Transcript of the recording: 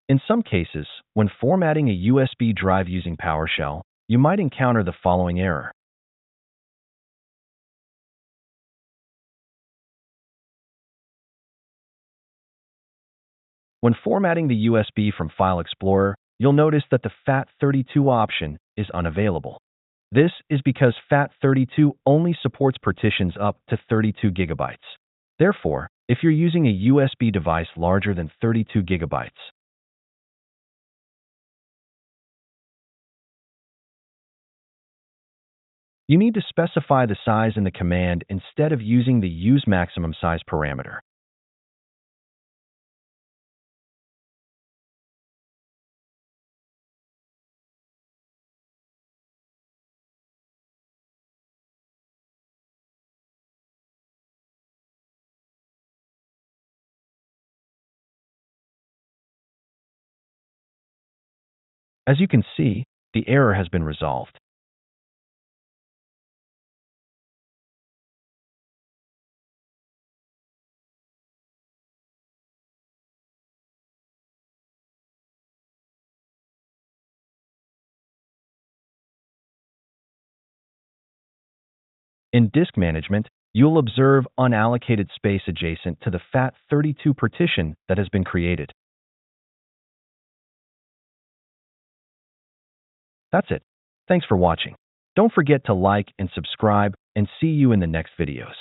In some cases, when formatting a USB drive using PowerShell, you might encounter the following error. When formatting the USB from File Explorer, you'll notice that the FAT32 option is unavailable. This is because FAT32 only supports partitions up to 32 gigabytes. Therefore, if you're using a USB device larger than 32 gigabytes, you need to specify the size in the command instead of using the Use Maximum Size parameter. As you can see, the error has been resolved. In disk management, you'll observe unallocated space adjacent to the FAT32 partition that has been created. That's it. Thanks for watching. Don't forget to like and subscribe, and see you in the next videos.